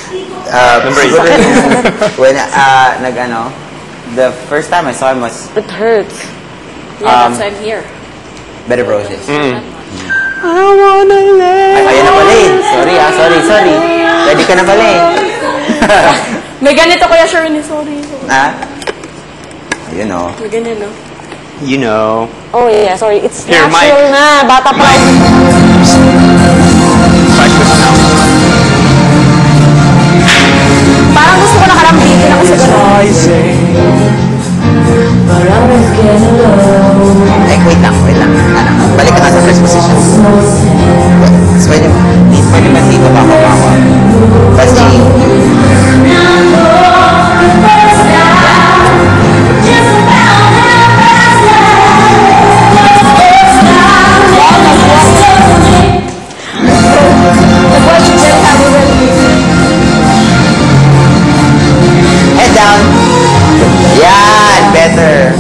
Siguro when, nag-ano, the first time I saw him was... It hurts. Yeah, that's why I'm here. Bed of Roses. I wanna live. Ay, ayan na pala eh. Sorry. Ready ka na pala eh. May ganito Kuya Shirley, sorry. Ayun o. May ganyan, no? You know. Oh yeah, sorry. It's Here, natural Mike. na. Bata pa. Practice now. Parang gusto ko nakarambitin ako sa gano'n. Like, wait lang. Balik ka nga sa first position. Pwede ba dito ba ako? Basta head down. Yan, better.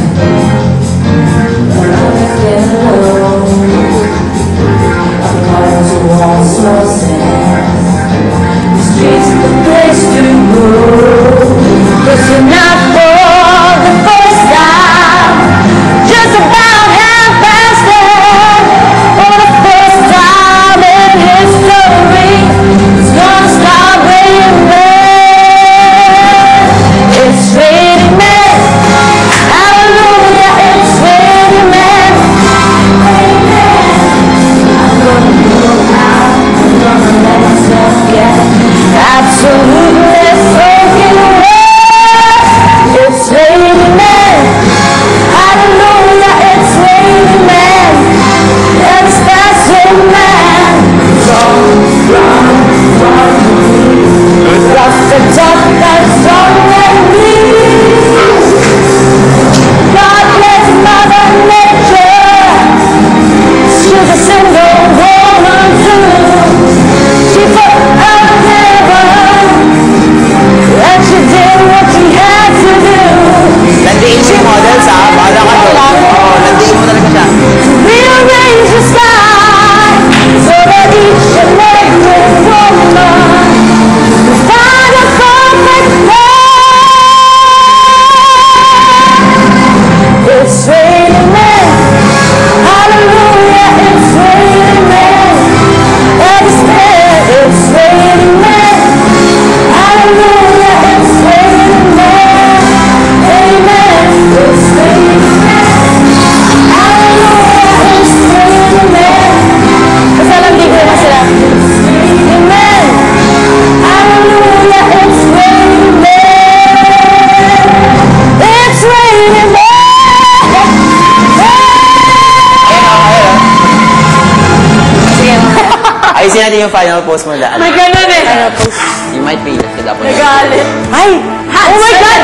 ayusin natin yung final pose mo daan. May ganun eh. Final pose. You might be lifted up on Nagalit. Ay! Oh my God!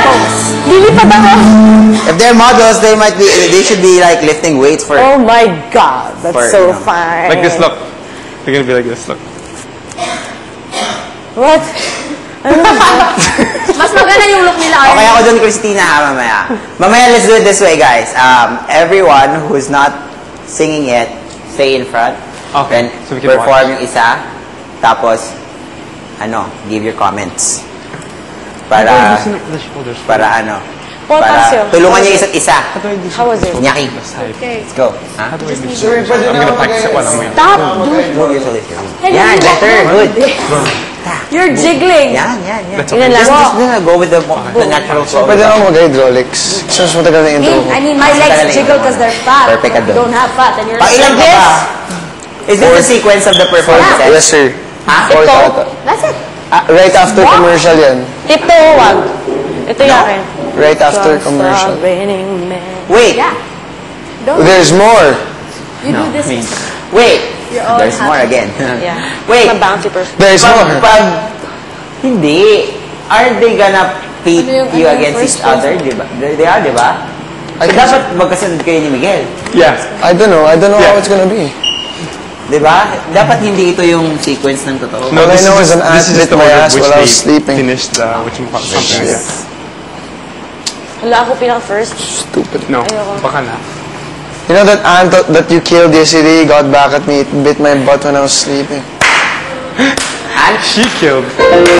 Lilipat ako! If they're models, they should be like lifting weights for... Oh my God! That's For, so you know, fine. Like this look. You're gonna be like this look. What? Mas maganda yung look nila. Okay ako dun, Christina, mamaya. Mamaya, let's do it this way, guys. Everyone who's not singing it, stay in front. Okay. Then, So we can perform watch. yung isa. Tapos, give your comments. Para, The shoulders. para Potasio. tulungan niyo isa't isa. How was it? Nyaki. Okay. Let's go. How do I do this? I'm gonna practice it while I'm waiting. Stop! Dude! Move your shoulders. Yan, better. Good. You're jiggling. Yan. That's Yun okay. lang. Just go with the natural flow. Pwede ako mag-hydraulics. Since matagal na intro ko. I mean, my legs jiggle because they're fat. Perfect ka You dun. don't have fat and you're Pailan like ka this. pa? Is this the sequence of the performance? Yes, sir. Ha? Fourth Ito. ata. That's it. Right after commercial yan. Ito, wag. Ito yung akin. Right after commercial. Raining man. Wait. Yeah. Don't There's more. you do this. Wait. You're all There's more happy. again. Yeah. Wait. I'm a bouncy person. There's more. Hindi. Aren't they gonna pit Ano yung you against first each other? Diba? They are, di ba? I So, think dapat magkasunod kayo ni Miguel. Yeah. I don't know how it's gonna be. Di ba? Dapat hindi ito yung sequence ng totoo. All I know is an this ant is bit just the my order ass which while I they was sleeping. finished something like that. Hala, ako pinaka-first. Stupid. No, baka na. You know that ant that you killed yesterday got back at me, it bit my butt when I was sleeping. And She killed.